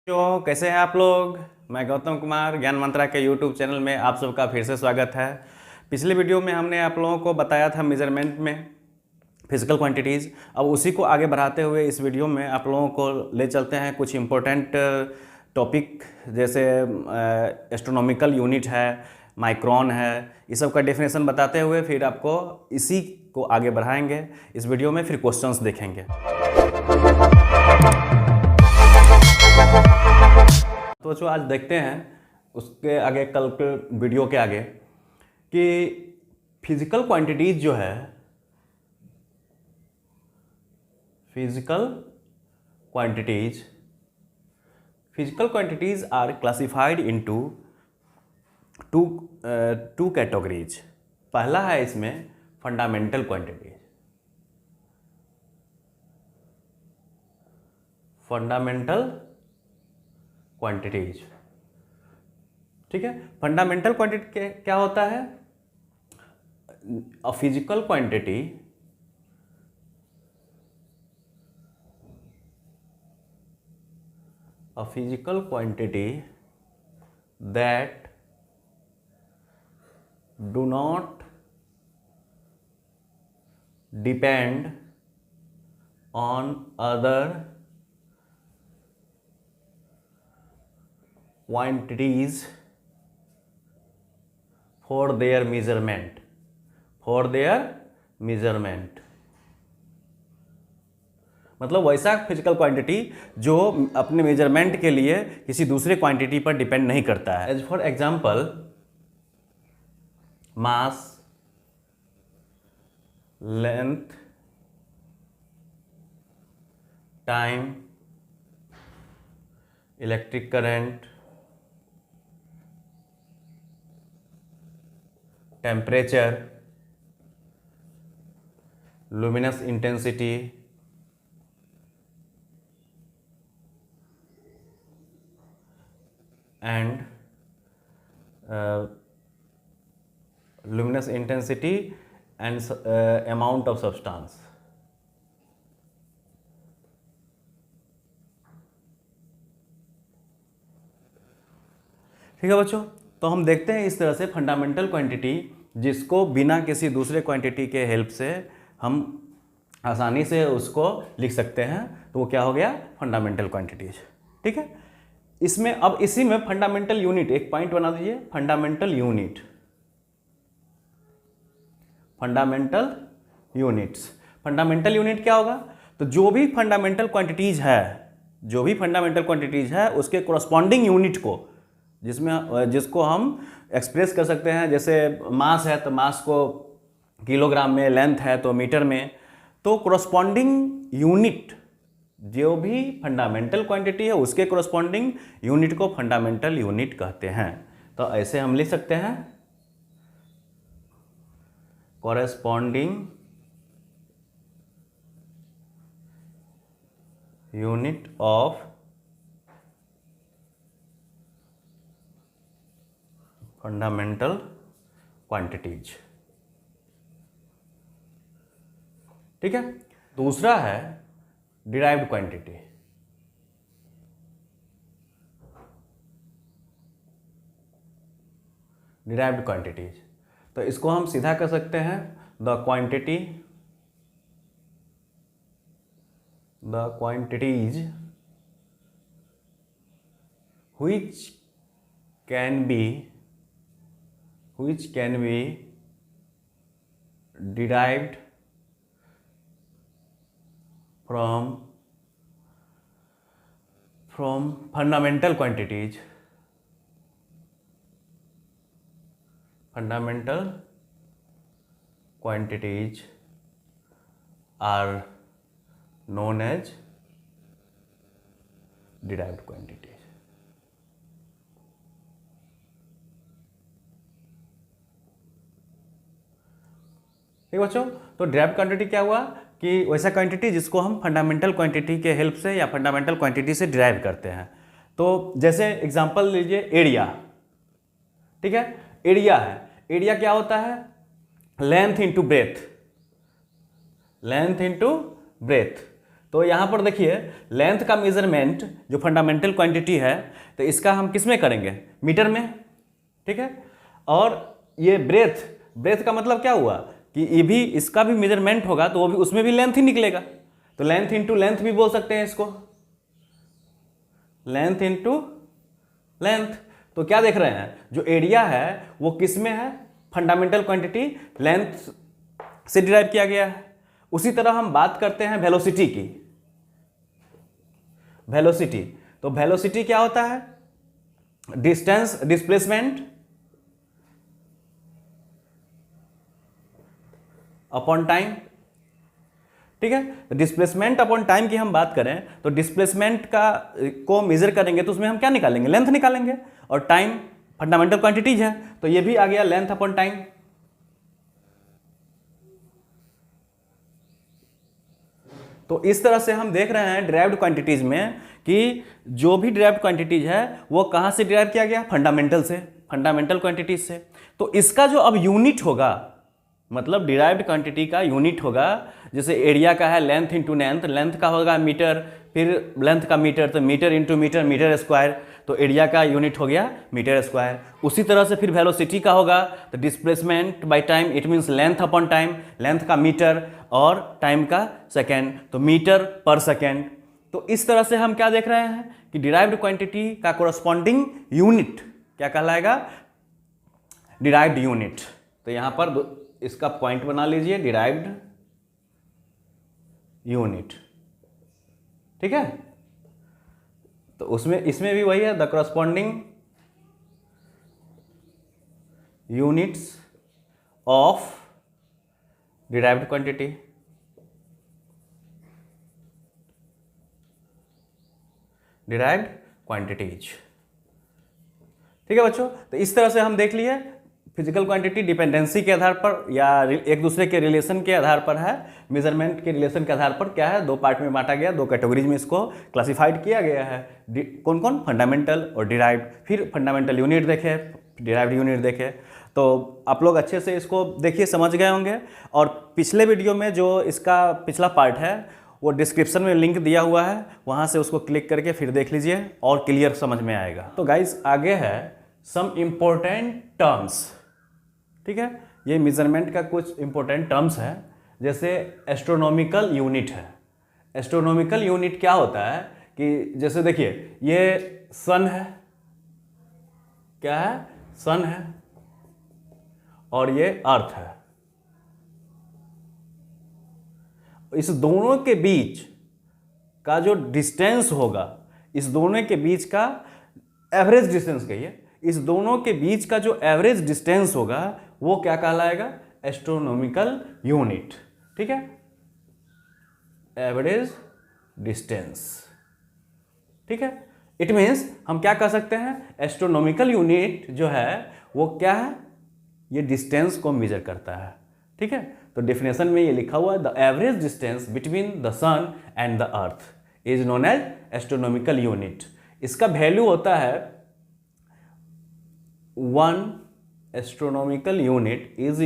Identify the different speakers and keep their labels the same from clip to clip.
Speaker 1: तो कैसे हैं आप लोग। मैं गौतम कुमार ज्ञान मंत्रा के यूट्यूब चैनल में आप सबका फिर से स्वागत है। पिछले वीडियो में हमने आप लोगों को बताया था मेजरमेंट में फिजिकल क्वांटिटीज़। अब उसी को आगे बढ़ाते हुए इस वीडियो में आप लोगों को ले चलते हैं कुछ इम्पोर्टेंट टॉपिक, जैसे एस्ट्रोनॉमिकल यूनिट है, माइक्रोन है, ये सब का डेफिनेशन बताते हुए फिर आपको इसी को आगे बढ़ाएंगे इस वीडियो में। फिर क्वेश्चंस देखेंगे। तो जो आज देखते हैं उसके आगे, कल के वीडियो के आगे, कि फिजिकल क्वांटिटीज जो है, physical quantities are classified into two categories. पहला है इसमें फंडामेंटल क्वांटिटीज। ठीक है। फंडामेंटल क्वांटिटी क्या होता है? A physical quantity that do not depend on other quantities for their measurement। मतलब वैसा फिजिकल क्वांटिटी जो अपने मेजरमेंट के लिए किसी दूसरे क्वांटिटी पर डिपेंड नहीं करता है। As for example, mass, length, time, electric current, temperature, luminous intensity, and luminous intensity and amount of substance। ठीक है बच्चों, तो हम देखते हैं इस तरह से फंडामेंटल क्वांटिटी जिसको बिना किसी दूसरे क्वांटिटी के हेल्प से हम आसानी से उसको लिख सकते हैं, तो वो क्या हो गया? Fundamental quantities. ठीक है। इसमें अब इसी में फंडामेंटल यूनिट, एक पॉइंट बना दीजिए, फंडामेंटल यूनिट क्या होगा? तो जो भी फंडामेंटल क्वांटिटीज है उसके कोरस्पॉन्डिंग यूनिट को, जिसको हम एक्सप्रेस कर सकते हैं। जैसे मास है तो मास को किलोग्राम में, लेंथ है तो मीटर में। तो कोरस्पॉन्डिंग यूनिट, जो भी फंडामेंटल क्वांटिटी है उसके कोरस्पॉन्डिंग यूनिट को फंडामेंटल यूनिट कहते हैं। तो ऐसे हम लिख सकते हैं, corresponding unit of fundamental quantities. ठीक है। दूसरा है डिराइव्ड क्वांटिटी। डिराइव्ड क्वांटिटीज, तो इसको हम सीधा कर सकते हैं, the quantities which can be derived from fundamental quantities are known as derived quantities। ठीक बच्चों, तो डिराइव्ड क्वांटिटी क्या हुआ कि वैसा क्वांटिटी जिसको हम फंडामेंटल क्वांटिटी के हेल्प से या फंडामेंटल क्वांटिटी से डिराइव करते हैं। तो जैसे एग्जांपल लीजिए एरिया। ठीक है, एरिया है, एरिया क्या होता है? लेंथ इंटू ब्रेथ, तो यहाँ पर देखिए लेंथ का मेजरमेंट जो फंडामेंटल क्वांटिटी है तो इसका हम किस में करेंगे, मीटर में, ठीक है। और ये ब्रेथ का मतलब क्या हुआ कि ये भी इसका भी मेजरमेंट होगा तो वो भी उसमें भी लेंथ ही निकलेगा, तो लेंथ इंटू लेंथ भी बोल सकते हैं इसको, लेंथ इंटू लेंथ। तो क्या देख रहे हैं, जो एरिया है वो किस में है, फंडामेंटल क्वांटिटी लेंथ से डिराइव किया गया है। उसी तरह हम बात करते हैं वेलोसिटी की, वेलोसिटी। तो वेलोसिटी क्या होता है, डिस्टेंस डिस्प्लेसमेंट अपॉन टाइम, ठीक है। डिस्प्लेसमेंट अपॉन टाइम की हम बात करें तो डिस्प्लेसमेंट का को मेजर करेंगे तो उसमें हम क्या निकालेंगे, लेंथ निकालेंगे, और टाइम फंडामेंटल क्वांटिटीज है तो ये भी आ गया लेंथ अपॉन टाइम। तो इस तरह से हम देख रहे हैं डिराइव्ड क्वांटिटीज में कि जो भी डिराइव्ड क्वांटिटीज है वो कहां से डिराइव किया गया, फंडामेंटल से, फंडामेंटल क्वांटिटीज से। तो इसका जो अब यूनिट होगा, मतलब डिराइव्ड क्वांटिटी का यूनिट होगा, जैसे एरिया का है लेंथ इंटू लेंथ, लेंथ का होगा मीटर, फिर लेंथ का मीटर तो metre into metre, metre square, तो एरिया का यूनिट हो गया मीटर स्क्वायर। उसी तरह से फिर वेलोसिटी का होगा तो displacement by time, it means length upon time, length का मीटर और टाइम का सेकेंड, तो मीटर पर सेकेंड। तो इस तरह से हम क्या देख रहे हैं कि डिराइव्ड क्वांटिटी का कोरस्पॉन्डिंग यूनिट क्या कहलाएगा, डिराइव्ड यूनिट। तो यहां पर इसका पॉइंट बना लीजिए, डिराइव्ड यूनिट, ठीक है। तो उसमें इसमें भी वही है, the corresponding units of derived quantity, derived quantities, ठीक है बच्चों। तो इस तरह से हम देख लिए फिजिकल क्वांटिटी डिपेंडेंसी के आधार पर या एक दूसरे के रिलेशन के आधार पर है, मेजरमेंट के रिलेशन के आधार पर क्या है, दो पार्ट में बांटा गया, दो कैटेगरीज में इसको क्लासिफाइड किया गया है। कौन कौन, फंडामेंटल और डिराइव्ड। फिर फंडामेंटल यूनिट देखे, डिराइव्ड यूनिट देखे, तो आप लोग अच्छे से इसको देखिए, समझ गए होंगे। और पिछले वीडियो में जो इसका पिछला पार्ट है वो डिस्क्रिप्शन में लिंक दिया हुआ है, वहाँ से उसको क्लिक करके फिर देख लीजिए और क्लियर समझ में आएगा। तो गाइस आगे है सम इम्पोर्टेंट टर्म्स, ठीक है। ये मेजरमेंट का कुछ इंपॉर्टेंट टर्म्स है, जैसे एस्ट्रोनॉमिकल यूनिट है। एस्ट्रोनॉमिकल यूनिट क्या होता है कि जैसे देखिए ये सन है, क्या है, सन है, और ये अर्थ है। इस दोनों के बीच का जो डिस्टेंस होगा, इस दोनों के बीच का एवरेज डिस्टेंस कहिए, इस दोनों के बीच का जो एवरेज डिस्टेंस होगा वो क्या कहलाएगा, एस्ट्रोनॉमिकल यूनिट, ठीक है। एवरेज डिस्टेंस, ठीक है। इट मीन्स हम क्या कह सकते हैं, एस्ट्रोनॉमिकल यूनिट जो है वो क्या है, ये डिस्टेंस को मेजर करता है, ठीक है। तो डेफिनेशन में ये लिखा हुआ है, the average distance between the sun and the earth is known as astronomical unit. इसका वैल्यू होता है 1 astronomical unit is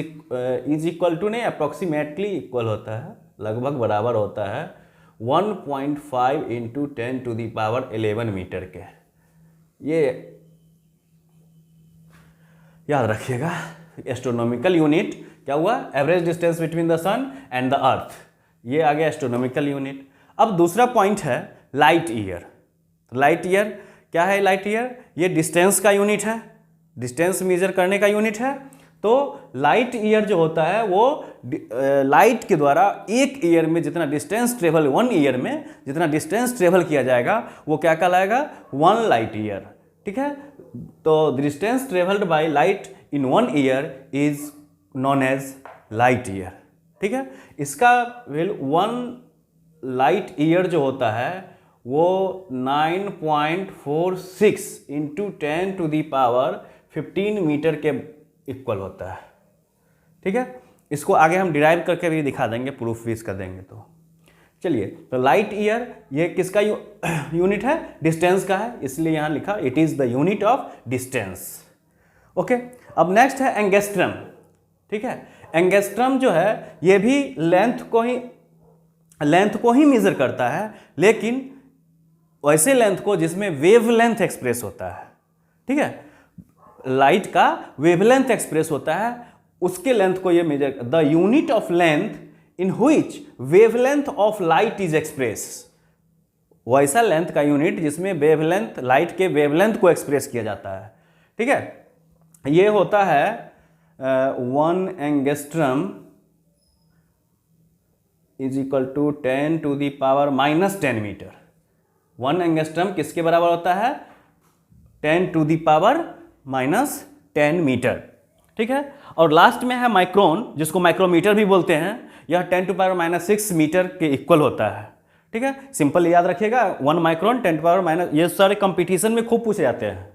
Speaker 1: equal to, नहीं अप्रोक्सीमेटली इक्वल होता है, लगभग बराबर होता है 1.5 इंटू 10⁻11 मीटर के। ये याद रखिएगा, एस्ट्रोनॉमिकल यूनिट क्या हुआ, average distance between the sun and the earth, ये आ गया एस्ट्रोनॉमिकल यूनिट। अब दूसरा पॉइंट है लाइट ईयर। लाइट ईयर क्या है, लाइट ईयर ये डिस्टेंस का यूनिट है, डिस्टेंस मेजर करने का यूनिट है। तो लाइट ईयर जो होता है वो लाइट के द्वारा एक ईयर में जितना डिस्टेंस ट्रेवल, 1 ईयर में जितना डिस्टेंस ट्रेवल किया जाएगा वो क्या कहलाएगा, 1 लाइट ईयर, ठीक है। तो distance travelled by light in 1 year is known as light year, ठीक है। इसका वैल्यू 1 लाइट ईयर जो होता है वो 9.46 इंटू 10⁻15 मीटर के इक्वल होता है, ठीक है। इसको आगे हम डिराइव करके भी दिखा देंगे, प्रूफ भी इसका देंगे। तो चलिए, तो लाइट ईयर ये किसका यूनिट है, डिस्टेंस का है, इसलिए यहाँ लिखा it is the unit of distance, okay. अब नेक्स्ट है एंगस्ट्रम, ठीक है। एंगस्ट्रम जो है ये भी लेंथ को ही लेंथ को ही मेजर करता है, लेकिन वैसे लेंथ को जिसमें वेवलेंथ एक्सप्रेस होता है, ठीक है, लाइट का वेवलेंथ एक्सप्रेस होता है, उसके लेंथ को ये measure, the unit of length in which wavelength of light is express, वैसा लेंथ का यूनिट जिसमें वेवलेंथ, लाइट के वेवलेंथ को एक्सप्रेस किया जाता है, ठीक है, ये होता है 1 angstrom is equal to 10 to the power -10 metre. 1 angstrom किसके बराबर होता है? 10 टू दी पावर -10 मीटर, ठीक है। और लास्ट में है माइक्रोन, जिसको माइक्रोमीटर भी बोलते हैं, यह 10 टू पावर -6 मीटर के इक्वल होता है, ठीक है। सिंपल याद रखिएगा, 1 माइक्रोन 10 टू पावर ये सारे कंपटीशन में खूब पूछे जाते हैं।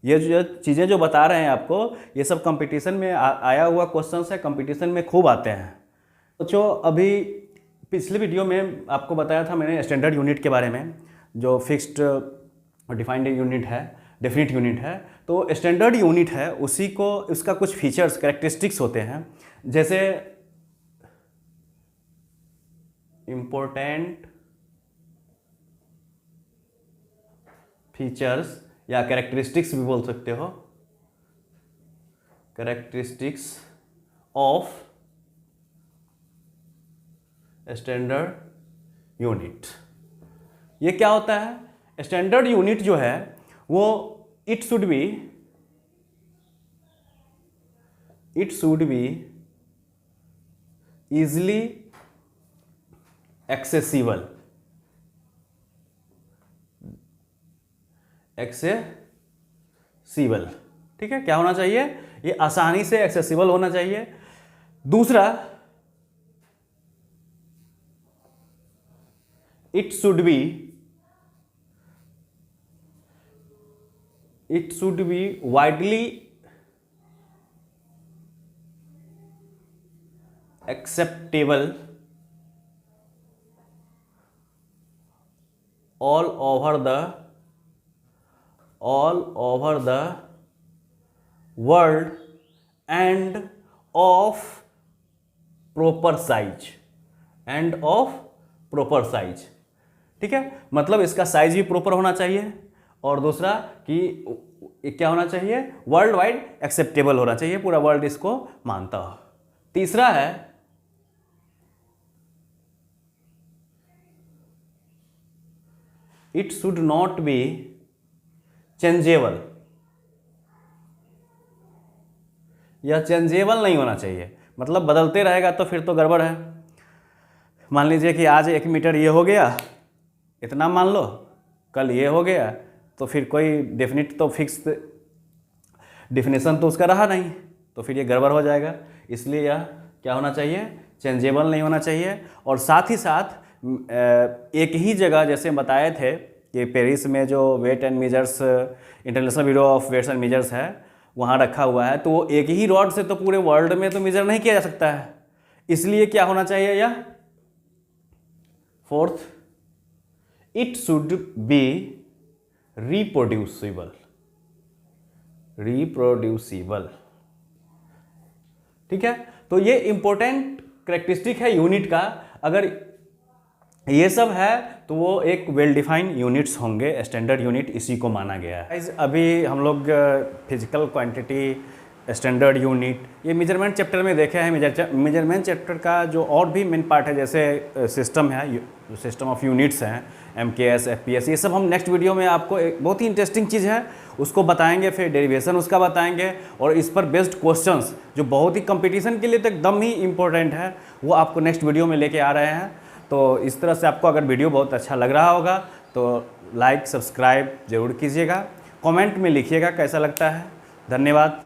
Speaker 1: ये जो चीज़ें जो बता रहे हैं आपको, ये सब कंपटीशन में आया हुआ क्वेश्चन है, कंपटीशन में खूब आते हैं। तो अभी पिछले वीडियो में आपको बताया था मैंने स्टैंडर्ड यूनिट के बारे में, जो फिक्स्ड डिफाइंड यूनिट है, डेफिनिट यूनिट है। तो स्टैंडर्ड यूनिट है, उसी को, उसका कुछ फीचर्स, कैरेक्टरिस्टिक्स होते हैं, जैसे इम्पोर्टेंट फीचर्स या कैरेक्टरिस्टिक्स भी बोल सकते हो, कैरेक्टरिस्टिक्स ऑफ स्टैंडर्ड यूनिट। ये क्या होता है? स्टैंडर्ड यूनिट जो है वो it should be easily accessible, ठीक है। क्या होना चाहिए? ये आसानी से एक्सेसिबल होना चाहिए। दूसरा, it should be widely acceptable all over the world and of proper size ठीक है। मतलब इसका साइज भी प्रॉपर होना चाहिए, और दूसरा कि क्या होना चाहिए? वर्ल्ड वाइड एक्सेप्टेबल होना चाहिए, पूरा वर्ल्ड इसको मानता हो। तीसरा है it should not be changeable, यह चेंजेबल नहीं होना चाहिए। मतलब बदलते रहेगा तो फिर तो गड़बड़ है। मान लीजिए कि आज 1 मीटर ये हो गया, इतना मान लो, कल ये हो गया, तो फिर कोई डेफिनिट तो फिक्स डिफिनेशन तो उसका रहा नहीं, तो फिर ये गड़बड़ हो जाएगा। इसलिए यह क्या होना चाहिए? चेंजेबल नहीं होना चाहिए। और साथ ही साथ एक ही जगह, जैसे बताए थे कि पेरिस में जो weight and measures, international bureau of weights and measures है, वहाँ रखा हुआ है, तो वो एक ही रॉड से तो पूरे वर्ल्ड में तो मेजर नहीं किया जा सकता है। इसलिए क्या होना चाहिए? यह fourth, it should be reproducible, ठीक है। तो ये इंपॉर्टेंट कैरेक्टरिस्टिक है यूनिट का। अगर ये सब है तो वो एक वेल डिफाइंड यूनिट्स होंगे, स्टैंडर्ड यूनिट इसी को माना गया है। अभी हम लोग फिजिकल क्वांटिटी, स्टैंडर्ड यूनिट, ये मेजरमेंट चैप्टर में देखे हैं। मेजरमेंट चैप्टर का जो और भी मेन पार्ट है, जैसे सिस्टम है, सिस्टम ऑफ यूनिट्स हैं, MKS, FPS, ये सब हम नेक्स्ट वीडियो में आपको, एक बहुत ही इंटरेस्टिंग चीज़ है, उसको बताएंगे। फिर डेरिवेशन उसका बताएंगे, और इस पर बेस्ड क्वेश्चंस जो बहुत ही कंपटीशन के लिए तो एकदम ही इम्पोर्टेंट है, वो आपको नेक्स्ट वीडियो में लेके आ रहे हैं। तो इस तरह से आपको अगर वीडियो बहुत अच्छा लग रहा होगा तो लाइक, सब्सक्राइब ज़रूर कीजिएगा। कमेंट में लिखिएगा कैसा लगता है। धन्यवाद।